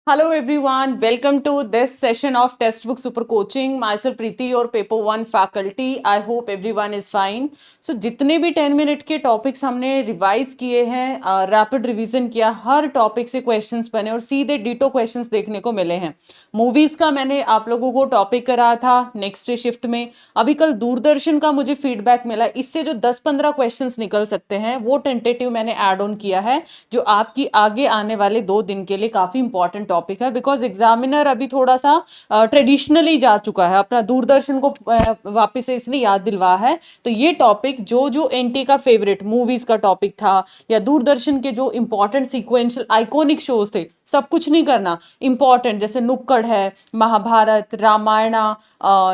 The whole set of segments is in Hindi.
Hello everyone, welcome to this session of Textbook Super Coaching. Myself Preeti, your Paper 1 faculty. I hope everyone is fine. So जितने भी 10 मिनट के टॉपिक्स हमने रिवाइज किए हैं, रैपिड रिवीजन किया, हर टॉपिक से क्वेश्चंस बने और सीधे डिटो क्वेश्चंस देखने को मिले हैं। मूवीज का मैंने आप लोगों को टॉपिक कराया था नेक्स्ट डे शिफ्ट में। अभी कल दूरदर्शन का मुझे फीडबैक मिला, इससे जो 10-15 क्वेश्चंस निकल सकते हैं वो टेंटेटिव मैंने ऐड ऑन किया है, जो आपकी आगे आने वाले 2 दिन के लिए काफी इंपॉर्टेंट टॉपिक है। बिकॉज एग्जामिनर अभी थोड़ा सा ट्रेडिशनली जा चुका है, अपना दूरदर्शन को वापस से इसलिए याद दिलवा है। तो ये टॉपिक जो जो एनटी का फेवरेट मूवीज का टॉपिक था या दूरदर्शन के जो इंपॉर्टेंट सीक्वेंशियल आइकॉनिक शोज थे, सब कुछ नहीं करना, इंपॉर्टेंट जैसे नुक्कड़ है, महाभारत, रामायणा,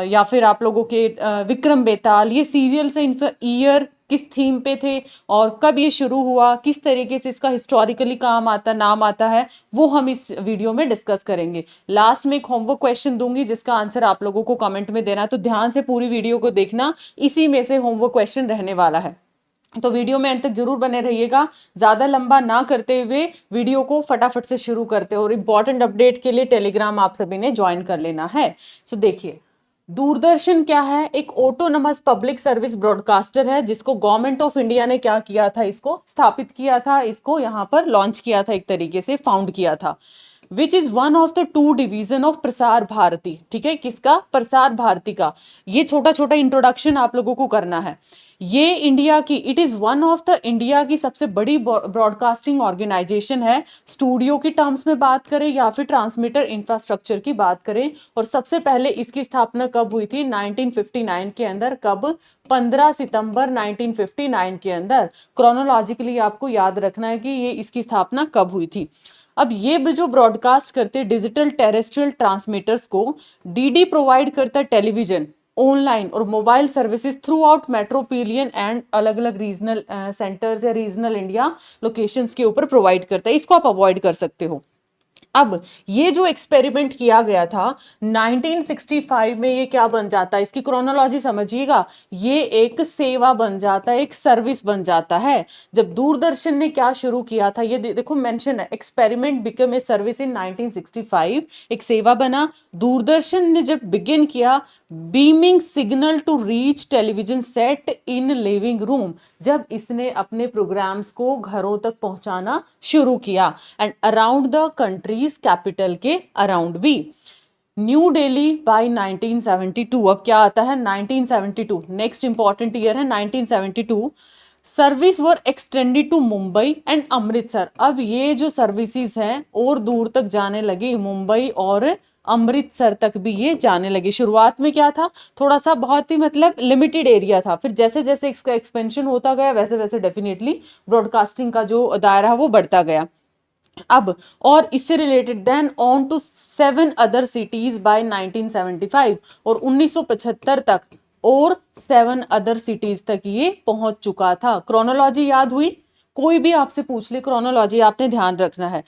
या फिर आप लोगों के विक्रम बेताल, ये सीरियल से इनका ईयर किस थीम पे थे और कब ये शुरू हुआ, किस तरीके से इसका हिस्टोरिकली नाम आता है, वो हम इस वीडियो में डिस्कस करेंगे। लास्ट में एक होमवर्क क्वेश्चन दूंगी जिसका आंसर आप लोगों को कमेंट में देना है, तो ध्यान से पूरी वीडियो को देखना, इसी में से होमवर्क क्वेश्चन रहने वाला है। तो वीडियो में अंत तक जरूर बने रहिएगा। ज्यादा लंबा ना करते हुए वीडियो को फटाफट से शुरू करते हैं और इंपॉर्टेंट अपडेट के लिए टेलीग्राम आप सभी ने ज्वाइन कर लेना है। सो देखिए, दूरदर्शन क्या है? एक ऑटोनमस पब्लिक सर्विस ब्रॉडकास्टर है, जिसको गवर्नमेंट ऑफ इंडिया ने क्या किया था, इसको स्थापित किया था, इसको यहाँ पर लॉन्च किया था, एक तरीके से फाउंड किया था। Which is one of the 2 division of Prasar Bharati. ठीक है, किसका? प्रसार भारती का। ये छोटा छोटा इंट्रोडक्शन आप लोगों को करना है। ये इंडिया की, it is one of the India की सबसे बड़ी ब्रॉडकास्टिंग ऑर्गेनाइजेशन है। स्टूडियो की टर्म्स में बात करें या फिर ट्रांसमीटर इंफ्रास्ट्रक्चर की बात करें, और सबसे पहले इसकी स्थापना कब हुई थी? 1959 के अंदर। कब? 15 सितंबर 1959 के अंदर। क्रोनोलॉजिकली आपको याद रखना है कि ये इसकी स्थापना कब हुई थी। अब ये जो ब्रॉडकास्ट करते डिजिटल टेरेस्ट्रियल ट्रांसमीटर्स को, डीडी प्रोवाइड करता है टेलीविजन, ऑनलाइन और mobile services through out metropolitan and अलग अलग रीजनल सेंटर्स या रीजनल इंडिया लोकेशंस के ऊपर प्रोवाइड करता है। इसको आप अवॉइड कर सकते हो। अब ये जो एक्सपेरिमेंट किया गया था 1965 में, ये क्या बन जाता है? इसकी क्रोनोलॉजी समझिएगा। ये एक सेवा बन जाता है, एक सर्विस बन जाता है। जब दूरदर्शन ने क्या शुरू किया था, ये देखो मेंशन है, experiment became a service in 1965, एक सेवा बना। दूरदर्शन ने जब बिगिन किया beaming signal to reach television set in living room, जब इसने अपने प्रोग्राम्स को घरों तक पहुंचाना शुरू किया, and around the country's capital के अराउंड भी। न्यू दिल्ली बाय 1972। अब क्या आता है? 1972, नेक्स्ट इंपॉर्टेंट ईयर है 1972। Service were extended to Mumbai and Amritsar. अब ये जो सर्विसेज हैं और दूर तक जाने लगी, मुंबई और अमृतसर तक भी ये जाने लगी। शुरुआत में क्या था? थोड़ा सा बहुत ही मतलब लिमिटेड एरिया था, फिर जैसे जैसे इसका एक्सपेंशन होता गया वैसे वैसे डेफिनेटली ब्रॉडकास्टिंग का जो दायरा है वो बढ़ता गया। अब और इससे related then on to 7 other cities by 1975, और 1975 तक और 7 अदर सिटीज तक ये पहुंच चुका था। क्रोनोलॉजी याद हुई? कोई भी आपसे पूछ ले, क्रोनोलॉजी आपने ध्यान रखना है।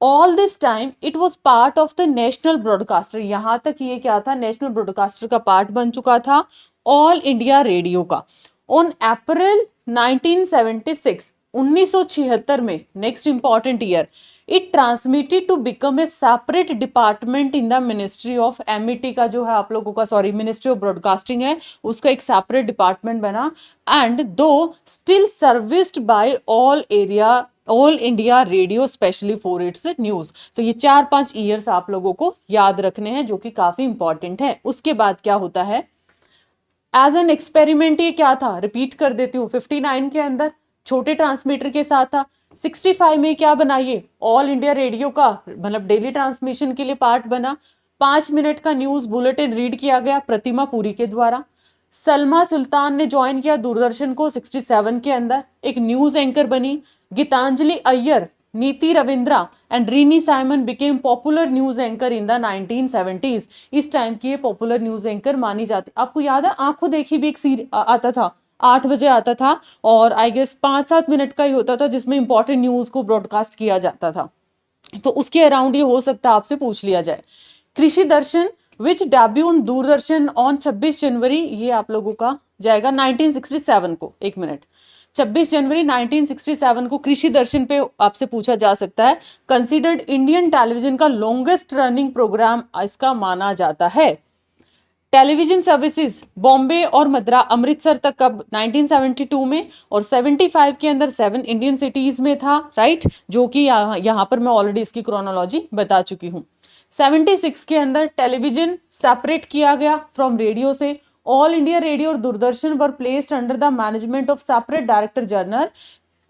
All this time it was part of the national broadcaster. यहां तक ये क्या था? नेशनल ब्रॉडकास्टर का पार्ट बन चुका था, ऑल इंडिया रेडियो का। ऑन अप्रैल 1976, 1976 में, next important year, it transmitted to become a separate department in the ministry of MET का जो है आप लोगों का, सॉरी, मिनिस्ट्री ऑफ ब्रॉडकास्टिंग है, उसका एक सेपरेट डिपार्टमेंट बना। And though still serviced by All India Radio specially for its news. तो ये 4-5 ईयर्स आप लोगों को याद रखने हैं, जो कि काफी इंपॉर्टेंट है। उसके बाद क्या होता है? एज एन एक्सपेरिमेंट ये क्या था? रिपीट कर देती हूँ। 59 के अंदर छोटे ट्रांसमीटर के साथ था। 65 में क्या बनाइए? ऑल इंडिया रेडियो का मतलब डेली ट्रांसमिशन के लिए पार्ट बना। 5 मिनट का न्यूज बुलेटिन रीड किया गया प्रतिमा पुरी के द्वारा। सलमा सुल्तान ने ज्वाइन किया दूरदर्शन को 67 के अंदर, एक न्यूज एंकर बनी। गीतांजलि अय्यर, नीति Ravindra and René Simon became popular news anchor in the 1970s। इस टाइम की ये पॉपुलर न्यूज एंकर मानी जाती। आपको याद है आंखों देखी भी एक आता था, 8 बजे आता था, और आई गेस 5-7 मिनट का ही होता था, जिसमें इंपॉर्टेंट न्यूज को ब्रॉडकास्ट किया जाता था। तो उसके अराउंड ये हो सकता है आपसे पूछ लिया जाए। कृषि दर्शन विच डेब्यू ऑन दूरदर्शन ऑन 26 जनवरी, ये आप लोगों का जाएगा 1967 को। एक मिनट, 26 जनवरी 1967 को कृषि दर्शन पे आपसे पूछा जा सकता है। कंसिडर्ड इंडियन टेलीविजन का लॉन्गेस्ट रनिंग प्रोग्राम इसका माना जाता है। टेलीविजन सर्विसेज बॉम्बे और मद्रास अमृतसर तक कब 1972 में, और 75 के अंदर 7 इंडियन सिटीज में था, राइट, जो कि यहाँ पर मैं ऑलरेडी इसकी क्रोनोलॉजी बता चुकी हूँ। 76 के अंदर टेलीविजन सेपरेट किया गया फ्रॉम रेडियो से। ऑल इंडिया रेडियो और Doordarshan were placed under the management of separate director general,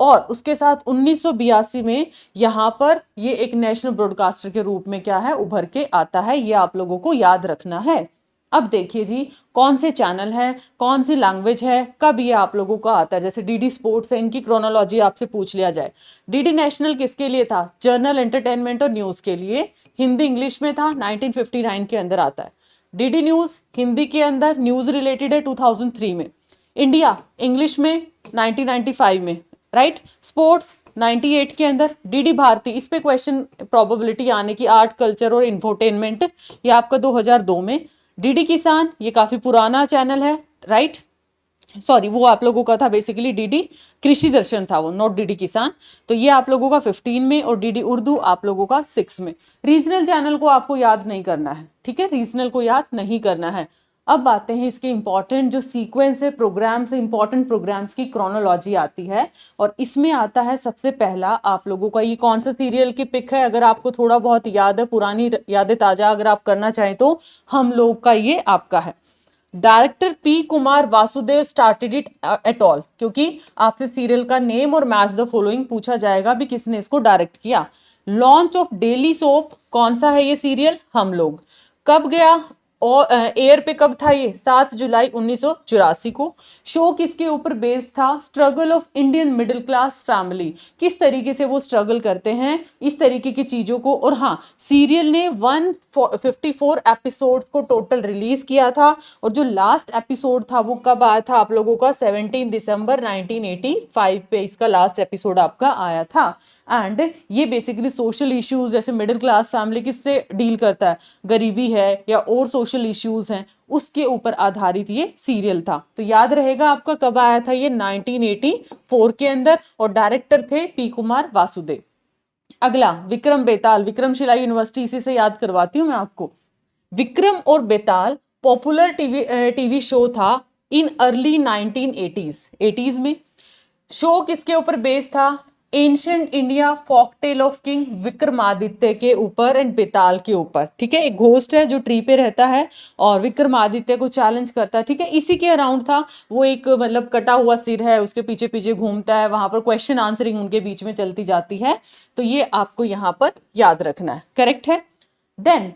और उसके साथ 1982 में यहाँ पर ये एक नेशनल ब्रॉडकास्टर के रूप में क्या है, उभर के आता है। ये आप लोगों को याद रखना है। अब देखिए जी, कौन से चैनल है, कौन सी लैंग्वेज है, कब ये आप लोगों को आता है। जैसे डीडी स्पोर्ट्स है, इनकी क्रोनोलॉजी आपसे पूछ लिया जाए। डीडी नेशनल किसके लिए था? जर्नल, एंटरटेनमेंट और न्यूज के लिए। हिंदी इंग्लिश में था, 1959 के अंदर आता है। डीडी न्यूज हिंदी के अंदर न्यूज रिलेटेड है 2003 में। इंडिया इंग्लिश में 1995 में, राइट। स्पोर्ट्स 98 के अंदर। डीडी भारती, इस पे क्वेश्चन प्रोबेबिलिटी आने की, आर्ट कल्चर और इंफोटेनमेंट, ये आपका 2002 में। डीडी किसान, ये काफी पुराना चैनल है, राइट। सॉरी, वो आप लोगों का था बेसिकली डीडी कृषि दर्शन था वो, नॉट डीडी किसान। तो ये आप लोगों का 15 में, और डीडी उर्दू आप लोगों का 6 में। रीजनल चैनल को आपको याद नहीं करना है, ठीक है, रीजनल को याद नहीं करना है। अब आते हैं इसके इंपॉर्टेंट जो सीक्वेंस है प्रोग्राम से, इंपॉर्टेंट प्रोग्राम्स की क्रोनोलॉजी आती है, और इसमें आता है सबसे पहला आप लोगों का, ये कौन सा सीरियल की पिक है, अगर आपको थोड़ा बहुत याद है, पुरानी यादें ताजा अगर आप करना चाहें तो हम लोग का ये आपका है। Director P Kumar Vasudev started it at all, क्योंकि आपसे सीरियल का नेम और मैच द फॉलोइंग पूछा जाएगा भी किसने इसको डायरेक्ट किया। लॉन्च ऑफ डेली सोप, कौन सा है ये सीरियल? हम लोग। कब गया और एयर पे कब था ये? 7 जुलाई 1984 को। शो किसके ऊपर बेस्ड था? Struggle of Indian middle class family, किस तरीके से वो स्ट्रगल करते हैं, इस तरीके की चीजों को। और हाँ, सीरियल ने 154 एपिसोड को टोटल रिलीज किया था, और जो लास्ट एपिसोड था वो कब आया था आप लोगों का? 17 दिसंबर 1985 पे इसका लास्ट एपिसोड आपका आया था। एंड ये बेसिकली सोशल इश्यूज, जैसे मिडिल क्लास फैमिली किससे डील करता है, गरीबी है या और सोशल इश्यूज हैं, उसके ऊपर आधारित ये सीरियल था। तो याद रहेगा आपका कब आया था ये? 1984 के अंदर, और डायरेक्टर थे पी कुमार वासुदेव। अगला विक्रम बेताल, विक्रमशिला यूनिवर्सिटी, इसी से याद करवाती हूं मैं आपको। विक्रम और बेताल पॉपुलर टीवी शो था इन अर्ली 1980s में। शो किसके ऊपर बेस्ड था? Ancient India folktale of king Vikramaditya के ऊपर एंड बेताल के ऊपर, ठीक है। एक घोस्ट है जो ट्री पे रहता है और विक्रमादित्य को चैलेंज करता है, ठीक है, इसी के अराउंड था वो। एक मतलब कटा हुआ सिर है, उसके पीछे पीछे घूमता है, वहां पर क्वेश्चन आंसरिंग उनके बीच में चलती जाती है। तो ये आपको यहाँ पर याद रखना है, करेक्ट है। देन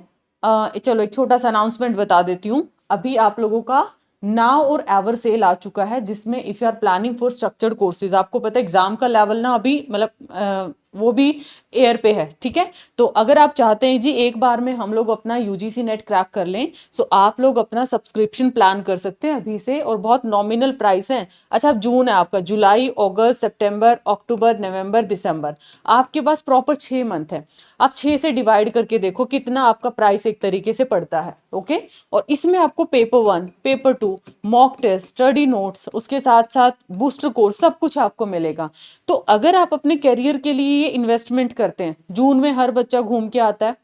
चलो एक छोटा सा अनाउंसमेंट बता देती हूँ। अभी आप लोगों का नाउ और एवर सेल आ चुका है, जिसमें if you are planning for structured courses, आपको पता है एग्जाम का लेवल ना अभी मतलब वो भी एयर पे है, ठीक है। तो अगर आप चाहते हैं जी एक बार में हम लोग अपना यूजीसी नेट क्रैक कर लें, सो आप लोग अपना सब्सक्रिप्शन प्लान कर सकते हैं अभी से, और बहुत नॉमिनल प्राइस है। अच्छा, अब जून है आपका, जुलाई, अगस्त, सितंबर, अक्टूबर, नवंबर, दिसंबर, आपके पास प्रॉपर 6 मंथ है। आप 6 से डिवाइड करके देखो कितना आपका प्राइस एक तरीके से पड़ता है, ओके। और इसमें आपको paper 1, paper 2, mock test, study notes, उसके साथ साथ बूस्टर कोर्स, सब कुछ आपको मिलेगा। तो अगर आप अपने करियर के लिए ये इन्वेस्टमेंट करते हैं, जून में हर बच्चा घूम के आता है,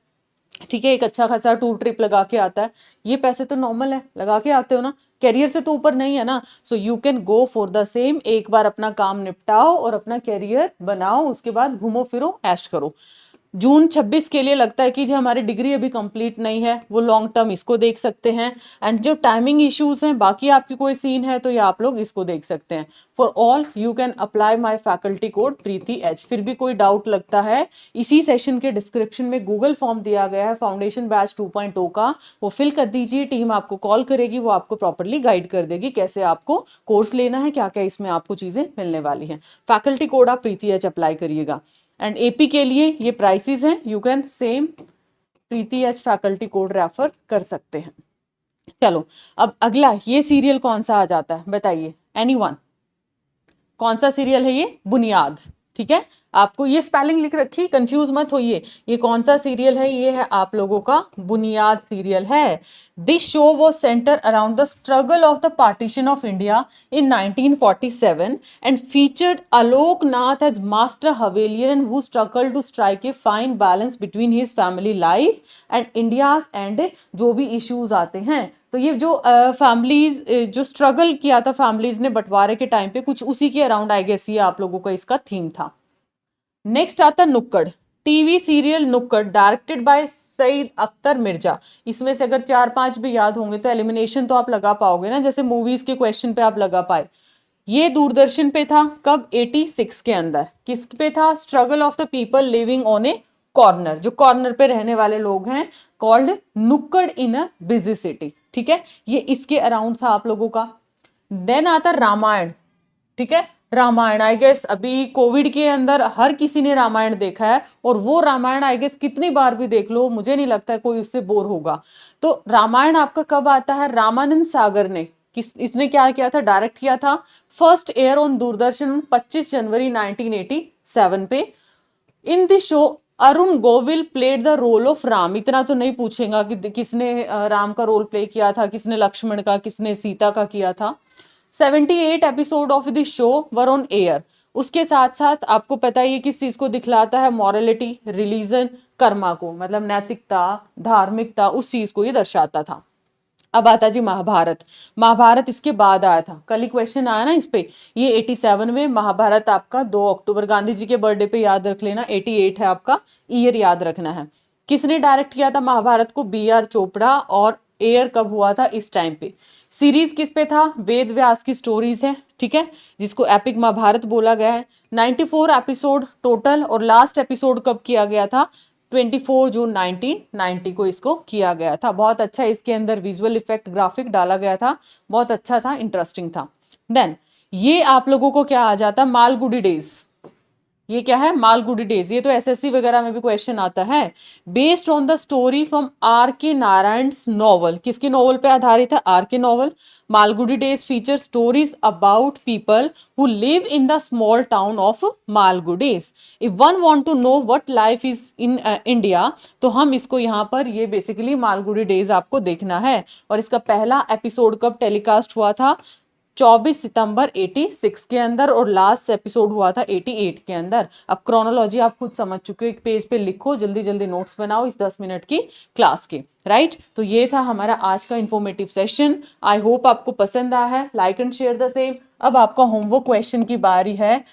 ठीक है, एक अच्छा खासा टूर ट्रिप लगा के आता है, ये पैसे तो नॉर्मल है, लगा के आते हो ना, करियर से तो ऊपर नहीं है ना। So you can go for the same, एक बार अपना काम निपटाओ और अपना करियर बनाओ, उसके बाद घूमो फिरो ऐश करो। जून 26 के लिए लगता है कि जो हमारी डिग्री अभी कंप्लीट नहीं है, वो लॉन्ग टर्म इसको देख सकते हैं। एंड जो टाइमिंग इश्यूज हैं, बाकी आपकी कोई सीन है तो ये आप लोग इसको देख सकते हैं। For all you can apply my faculty code Preeti H. फिर भी कोई डाउट लगता है, इसी सेशन के डिस्क्रिप्शन में गूगल फॉर्म दिया गया है फाउंडेशन बैच 2.0 का, वो फिल कर दीजिए। टीम आपको कॉल करेगी, वो आपको प्रॉपरली गाइड कर देगी कैसे आपको कोर्स लेना है, क्या क्या इसमें आपको चीजें मिलने वाली हैं। फैकल्टी कोड आप प्रीति एच अप्लाई करिएगा। एंड एपी के लिए ये प्राइसेस हैं, you can same Preeti H faculty code refer कर सकते हैं। चलो अब अगला, ये सीरियल कौन सा आ जाता है बताइए, एनीवन? कौन सा सीरियल है ये? बुनियाद। ठीक है, आपको ये स्पेलिंग लिख रखी, कंफ्यूज मत होइए। ये कौन सा सीरियल है? ये है आप लोगों का बुनियाद सीरियल है। This show was center around the struggle of the partition of India in 1947 and featured Alok Nath as master Havelian who struggle to strike a fine balance between his family life and India's and जो भी इश्यूज आते हैं। तो ये जो फैमिलीज जो स्ट्रगल किया था फैमिलीज ने बंटवारे के टाइम पे, कुछ उसी के अराउंड आई गेस ये आप लोगों का इसका थीम था। नेक्स्ट आता नुक्कड़, टीवी सीरियल नुक्कड़ डायरेक्टेड बाय सईद अख्तर मिर्जा। इसमें से अगर 4-5 भी याद होंगे तो एलिमिनेशन तो आप लगा पाओगे ना, जैसे मूवीज के क्वेश्चन पे आप लगा पाए। ये दूरदर्शन पे था कब? 86 के अंदर। किस पे था? Struggle of the people living on A corner, जो कॉर्नर पे रहने वाले लोग हैं, कॉल्ड नुक्कड़ इन अ बिजी सिटी। ठीक है, ये इसके अराउंड था आप लोगों का। देन आता रामायण। ठीक है, रामायण आई गेस अभी कोविड के अंदर हर किसी ने रामायण देखा है, और वो रामायण आई गेस कितनी बार भी देख लो मुझे नहीं लगता है कोई उससे बोर होगा। तो रामायण आपका कब आता है? रामानंद सागर ने इसने क्या किया था? डायरेक्ट किया था। First air on Doordarshan 25 January 1987 पे। In the show Arun Govil played the role of Ram. इतना तो नहीं पूछेगा कि किसने राम का रोल प्ले किया था, किसने लक्ष्मण का, किसने सीता का किया था। 78 episode of the show were on air. उसके साथ साथ आपको पता ही है किस चीज को दिखलाता है? मॉरलिटी, रिलीजन, कर्मा को, मतलब नैतिकता, धार्मिकता, उस चीज को ये दर्शाता था। अब आता जी महाभारत। महाभारत इसके बाद आया था, कल ही क्वेश्चन आया ना इस पे। ये 87 में महाभारत आपका 2 अक्टूबर, गांधी जी के बर्थडे पे याद रख लेना। 88 है आपका ईयर, याद रखना है। किसने डायरेक्ट किया था महाभारत को? BR चोपड़ा। और एयर कब हुआ था? इस टाइम पे। सीरीज किस पे था? वेद व्यास की स्टोरीज है, ठीक है, जिसको एपिक महाभारत बोला गया है। 94 एपिसोड टोटल, और लास्ट एपिसोड कब किया गया था? 24 जून 1990 को इसको किया गया था। बहुत अच्छा इसके अंदर विजुअल इफेक्ट, ग्राफिक डाला गया था, बहुत अच्छा था, इंटरेस्टिंग था। देन ये आप लोगों को क्या आ जाता? मालगुडी डेज। ये क्या है? मालगुडी डेज। ये तो SSC वगैरह में भी क्वेश्चन आता है। Based on the story from R.K. Narayan novel. किसकी नॉवल पे आधारित है? R.K. Novel. Malgudi days feature stories about people who live in the small town of Malgudi's. If one want to know what life is in India, तो हम इसको यहाँ पर, ये बेसिकली मालगुडी डेज आपको देखना है। और इसका पहला एपिसोड कब टेलीकास्ट हुआ था? 24 सितंबर 86 के अंदर, और लास्ट एपिसोड हुआ था 88 के अंदर। अब क्रोनोलॉजी आप खुद समझ चुके हो, एक पेज पे लिखो, जल्दी जल्दी नोट्स बनाओ इस 10 मिनट की क्लास के, राइट। तो ये था हमारा आज का इंफॉर्मेटिव सेशन। आई होप आपको पसंद आया है। Like and share the same. अब आपका होमवर्क क्वेश्चन की बारी है।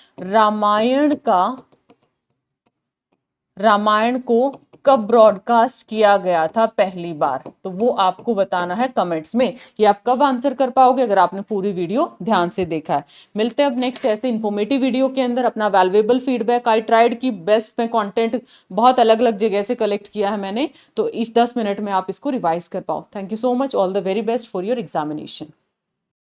रामायण को कब ब्रॉडकास्ट किया गया था पहली बार? तो वो आपको बताना है कमेंट्स में। ये आप कब आंसर कर पाओगे? अगर आपने पूरी वीडियो ध्यान से देखा है। मिलते हैं अब नेक्स्ट ऐसे इंफॉर्मेटिव वीडियो के अंदर। अपना वैल्युएबल फीडबैक, आई ट्राइड की बेस्ट में कंटेंट बहुत अलग अलग जगह से कलेक्ट किया है मैंने, तो इस 10 मिनट में आप इसको रिवाइज कर पाओ। Thank you so much. All the very best for your examination.